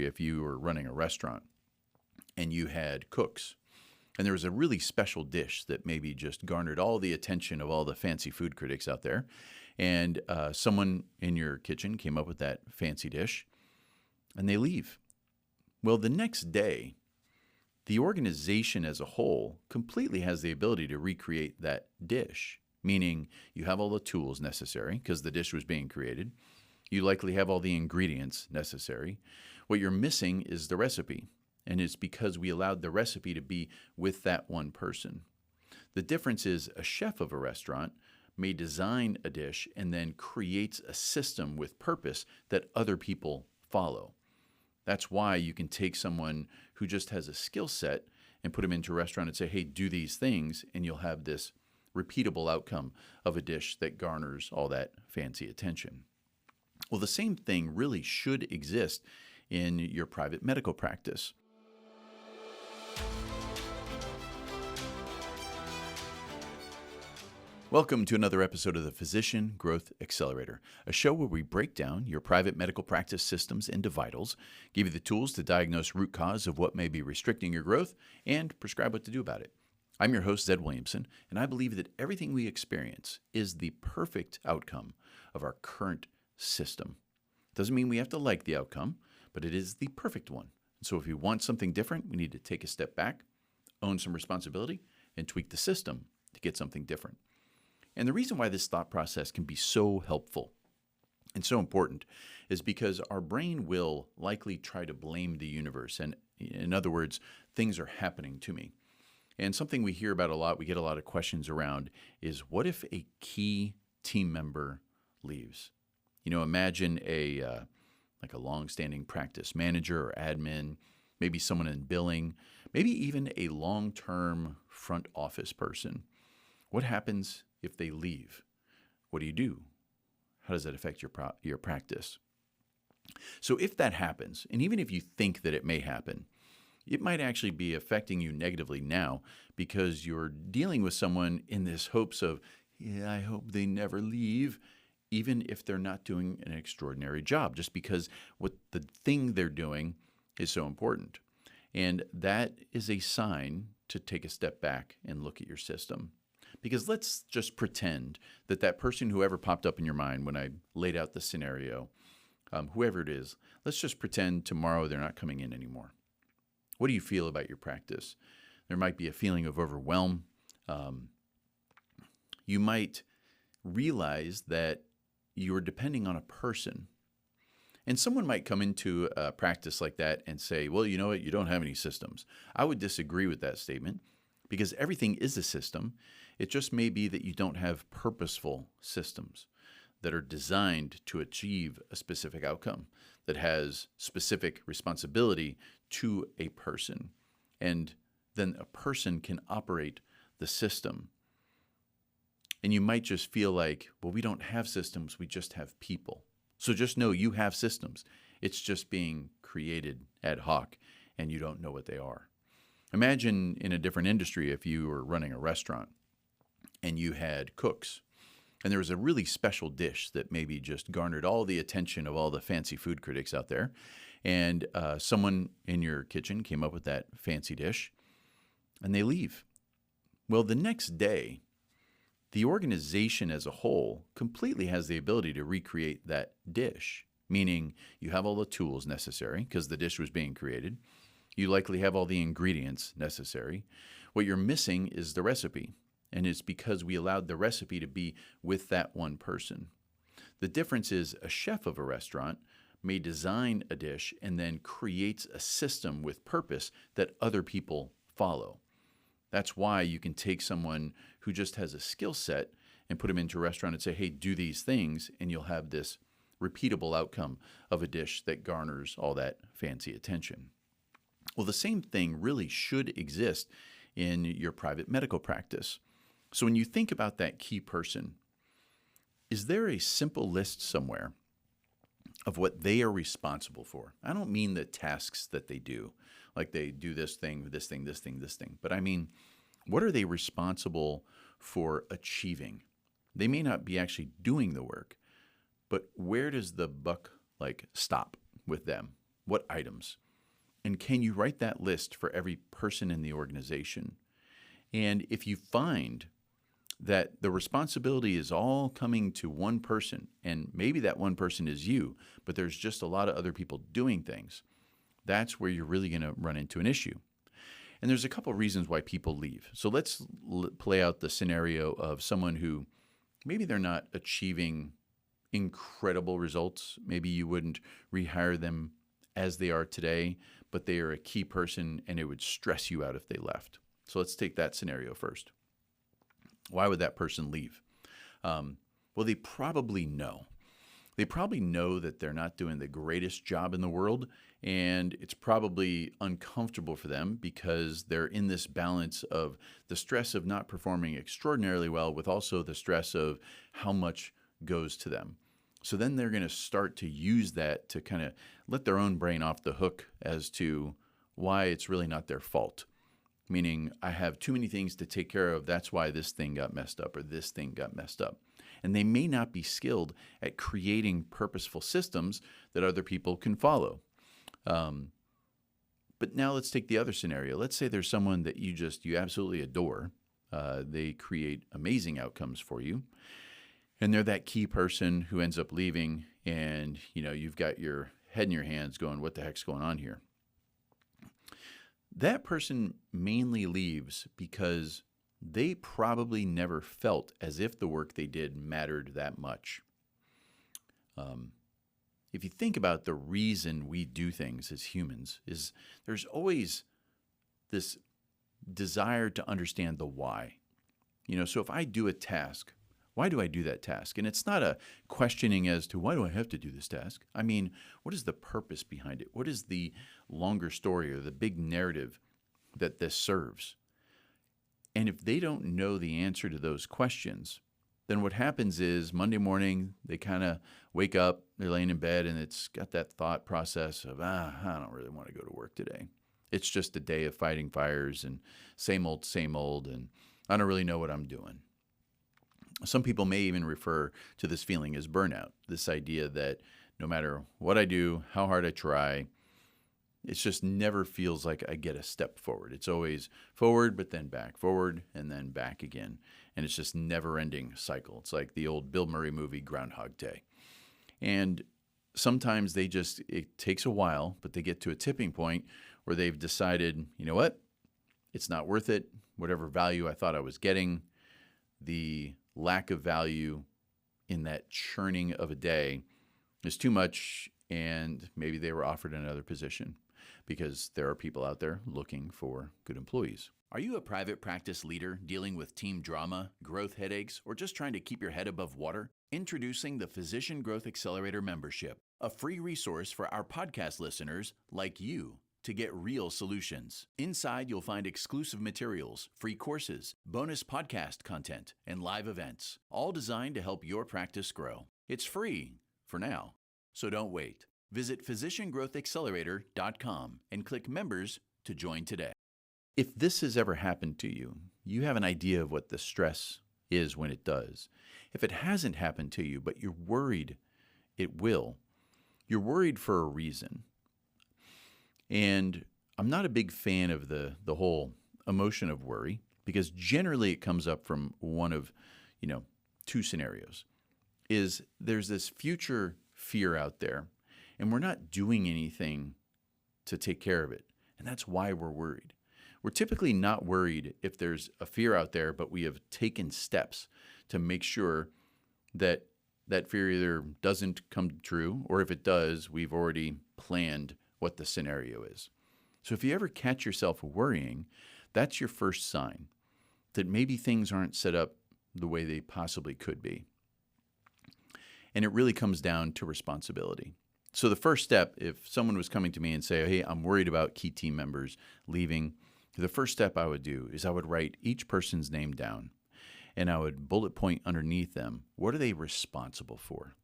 if you were running a restaurant and you had cooks and there was a really special dish that maybe just garnered all the attention of all the fancy food critics out there, and someone in your kitchen came up with that fancy dish and they leave. Well, the next day, the organization as a whole completely has the ability to recreate that dish, meaning you have all the tools necessary because the dish was being created. You likely have all the ingredients necessary. What you're missing is the recipe, and it's because we allowed the recipe to be with that one person. The difference is a chef of a restaurant may design a dish and then creates a system with purpose that other people follow. That's why you can take someone who just has a skill set and put them into a restaurant and say, hey, do these things, and you'll have this repeatable outcome of a dish that garners all that fancy attention. Well, the same thing really should exist in your private medical practice. Welcome to another episode of the Physician Growth Accelerator, a show where we break down your private medical practice systems into vitals, give you the tools to diagnose root cause of what may be restricting your growth, and prescribe what to do about it. I'm your host, Zed Williamson, and I believe that everything we experience is the perfect outcome of our current system. Doesn't mean we have to like the outcome, but it is the perfect one. And so if we want something different, we need to take a step back, own some responsibility, and tweak the system to get something different. And the reason why this thought process can be so helpful and so important is because our brain will likely try to blame the universe. And in other words, things are happening to me. And something we hear about a lot, we get a lot of questions around, is what if a key team member leaves? Imagine a long-standing practice manager or admin, maybe someone in billing, maybe even a long-term front office person. What happens if they leave? What do? How does that affect your practice? So if that happens, and even if you think that it may happen, it might actually be affecting you negatively now because you're dealing with someone in this hopes of, I hope they never leave, even if they're not doing an extraordinary job, just because what the thing they're doing is so important. And that is a sign to take a step back and look at your system. Because let's just pretend that person, whoever popped up in your mind when I laid out the scenario, whoever it is, let's just pretend tomorrow they're not coming in anymore. What do you feel about your practice? There might be a feeling of overwhelm. You might realize that you're depending on a person. And someone might come into a practice like that and say, well, you know what, you don't have any systems. I would disagree with that statement because everything is a system. It just may be that you don't have purposeful systems that are designed to achieve a specific outcome, that has specific responsibility to a person. And then a person can operate the system. And you might just feel like, well, we don't have systems, we just have people. So just know you have systems. It's just being created ad hoc, and you don't know what they are. Imagine in a different industry if you were running a restaurant and you had cooks, and there was a really special dish that maybe just garnered all the attention of all the fancy food critics out there, and someone in your kitchen came up with that fancy dish, and they leave. Well, the next day, the organization as a whole completely has the ability to recreate that dish, meaning you have all the tools necessary because the dish was being created. You likely have all the ingredients necessary. What you're missing is the recipe, and it's because we allowed the recipe to be with that one person. The difference is a chef of a restaurant may design a dish and then creates a system with purpose that other people follow. That's why you can take someone who just has a skill set and put them into a restaurant and say, hey, do these things, and you'll have this repeatable outcome of a dish that garners all that fancy attention. Well, the same thing really should exist in your private medical practice. So when you think about that key person, is there a simple list somewhere of what they are responsible for? I don't mean the tasks that they do, like they do this thing, this thing, this thing, this thing. But I mean, what are they responsible for achieving? They may not be actually doing the work, but where does the buck stop with them? What items? And can you write that list for every person in the organization? And if you find that the responsibility is all coming to one person, and maybe that one person is you, but there's just a lot of other people doing things, that's where you're really going to run into an issue. And there's a couple reasons why people leave. So let's play out the scenario of someone who maybe they're not achieving incredible results. Maybe you wouldn't rehire them as they are today, but they are a key person and it would stress you out if they left. So let's take that scenario first. Why would that person leave? Well, they probably know. They probably know that they're not doing the greatest job in the world, and it's probably uncomfortable for them because they're in this balance of the stress of not performing extraordinarily well with also the stress of how much goes to them. So then they're going to start to use that to kind of let their own brain off the hook as to why it's really not their fault. Meaning, I have too many things to take care of. That's why this thing got messed up or this thing got messed up. And they may not be skilled at creating purposeful systems that other people can follow. But now let's take the other scenario. Let's say there's someone that you absolutely adore. They create amazing outcomes for you. And they're that key person who ends up leaving, and you've got your head in your hands going, what the heck's going on here? That person mainly leaves because they probably never felt as if the work they did mattered that much. If you think about the reason we do things as humans, is there's always this desire to understand the why. So if I do a task, why do I do that task? And it's not a questioning as to why do I have to do this task? I mean, what is the purpose behind it? What is the longer story or the big narrative that this serves? And if they don't know the answer to those questions, then what happens is Monday morning, they kind of wake up, they're laying in bed, and it's got that thought process of, I don't really want to go to work today. It's just a day of fighting fires and same old, and I don't really know what I'm doing. Some people may even refer to this feeling as burnout, this idea that no matter what I do, how hard I try, it just never feels like I get a step forward. It's always forward, but then back, forward, and then back again. And it's just never-ending cycle. It's like the old Bill Murray movie, Groundhog Day. And sometimes it takes a while, but they get to a tipping point where they've decided, you know what? It's not worth it. Whatever value I thought I was getting, the lack of value in that churning of a day is too much, and maybe they were offered another position because there are people out there looking for good employees. Are you a private practice leader dealing with team drama, growth headaches, or just trying to keep your head above water? Introducing the Physician Growth Accelerator membership, a free resource for our podcast listeners like you to get real solutions. Inside, you'll find exclusive materials, free courses, bonus podcast content, and live events, all designed to help your practice grow. It's free for now, so don't wait. Visit physiciangrowthaccelerator.com and click members to join today. If this has ever happened to you, you have an idea of what the stress is when it does. If it hasn't happened to you, but you're worried it will, you're worried for a reason. And I'm not a big fan of the whole emotion of worry, because generally it comes up from one of, two scenarios. Is there's this future fear out there, and we're not doing anything to take care of it. And that's why we're worried. We're typically not worried if there's a fear out there, but we have taken steps to make sure that that fear either doesn't come true, or if it does, we've already planned what the scenario is. So if you ever catch yourself worrying, that's your first sign that maybe things aren't set up the way they possibly could be. And it really comes down to responsibility. So the first step, if someone was coming to me and say, hey, I'm worried about key team members leaving, the first step I would do is I would write each person's name down, and I would bullet point underneath them, what are they responsible for?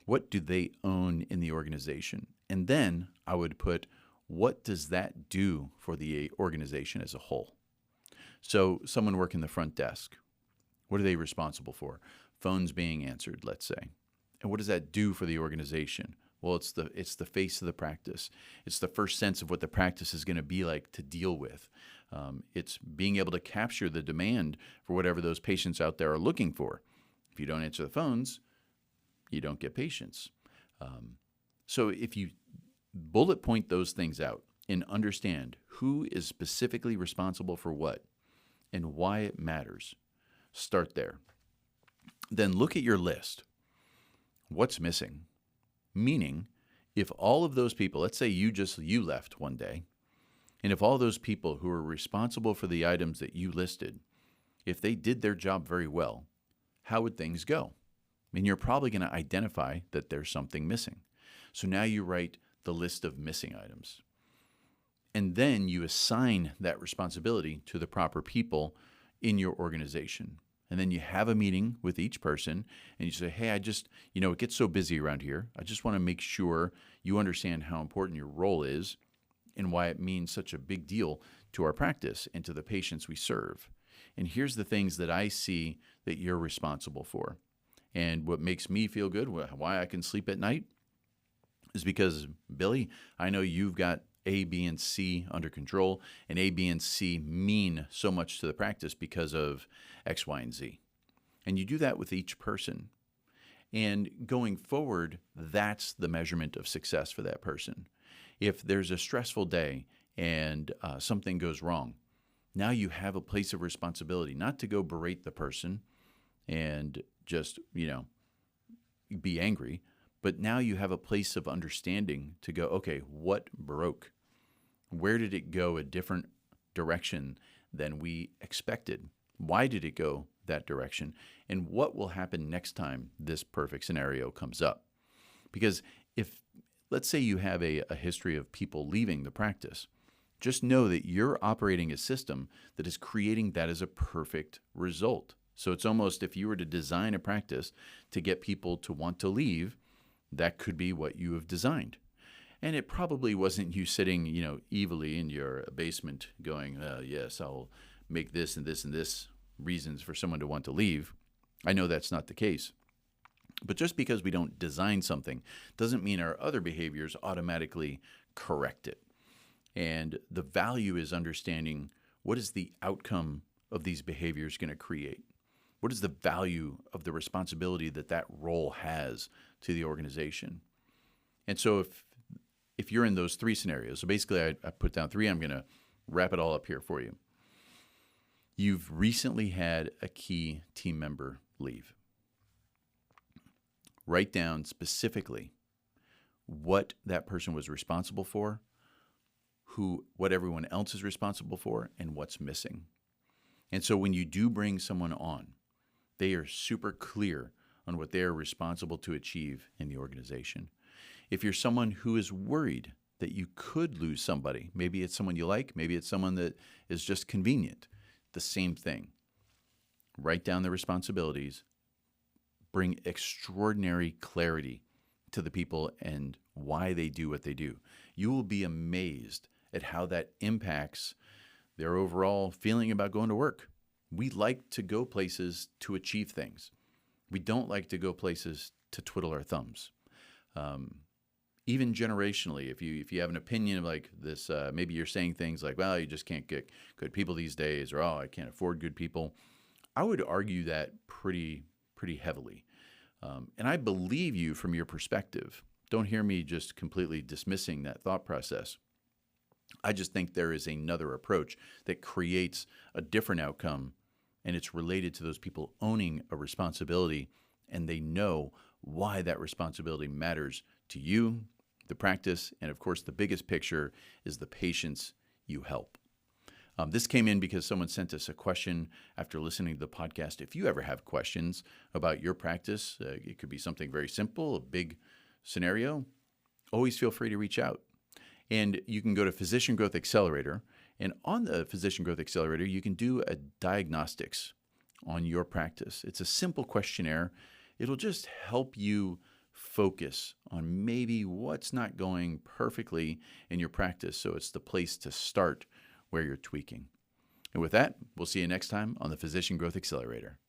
What do they own in the organization? And then I would put, what does that do for the organization as a whole? So someone working the front desk, what are they responsible for? Phones being answered, let's say. And what does that do for the organization? Well, it's the face of the practice. It's the first sense of what the practice is going to be like to deal with. It's being able to capture the demand for whatever those patients out there are looking for. If you don't answer the phones, you don't get patients. So if you bullet point those things out and understand who is specifically responsible for what and why it matters, start there. Then look at your list. What's missing? Meaning, if all of those people, let's say you left one day, and if all those people who are responsible for the items that you listed, if they did their job very well, how would things go? And you're probably going to identify that there's something missing. So now you write the list of missing items. And then you assign that responsibility to the proper people in your organization. And then you have a meeting with each person and you say, hey, it gets so busy around here. I just want to make sure you understand how important your role is and why it means such a big deal to our practice and to the patients we serve. And here's the things that I see that you're responsible for. And what makes me feel good, why I can sleep at night, is because, Billy, I know you've got A, B, and C under control, and A, B, and C mean so much to the practice because of X, Y, and Z. And you do that with each person. And going forward, that's the measurement of success for that person. If there's a stressful day and something goes wrong, now you have a place of responsibility, not to go berate the person and just, be angry, but now you have a place of understanding to go, okay, what broke? Where did it go a different direction than we expected? Why did it go that direction? And what will happen next time this perfect scenario comes up? Because let's say you have a history of people leaving the practice, just know that you're operating a system that is creating that as a perfect result. So it's almost, if you were to design a practice to get people to want to leave, that could be what you have designed. And it probably wasn't you sitting, evilly in your basement going, yes, I'll make this and this and this reasons for someone to want to leave. I know that's not the case. But just because we don't design something doesn't mean our other behaviors automatically correct it. And the value is understanding, what is the outcome of these behaviors going to create? What is the value of the responsibility that role has to the organization? And so if you're in those three scenarios, so basically I put down three, I'm going to wrap it all up here for you. You've recently had a key team member leave. Write down specifically what that person was responsible for, what everyone else is responsible for, and what's missing. And so when you do bring someone on, they are super clear on what they are responsible to achieve in the organization. If you're someone who is worried that you could lose somebody, maybe it's someone you like, maybe it's someone that is just convenient, the same thing. Write down the responsibilities, bring extraordinary clarity to the people and why they do what they do. You will be amazed at how that impacts their overall feeling about going to work. We like to go places to achieve things. We don't like to go places to twiddle our thumbs. Even generationally, if you have an opinion of like this, maybe you're saying things like, well, you just can't get good people these days, or, oh, I can't afford good people. I would argue that pretty heavily. And I believe you from your perspective. Don't hear me just completely dismissing that thought process. I just think there is another approach that creates a different outcome, and it's related to those people owning a responsibility, and they know why that responsibility matters to you, the practice, and of course the biggest picture is the patients you help. This came in because someone sent us a question after listening to the podcast. If you ever have questions about your practice, it could be something very simple, a big scenario, always feel free to reach out. And you can go to Physician Growth Accelerator, and on the Physician Growth Accelerator, you can do a diagnostics on your practice. It's a simple questionnaire. It'll just help you focus on maybe what's not going perfectly in your practice, so it's the place to start where you're tweaking. And with that, we'll see you next time on the Physician Growth Accelerator.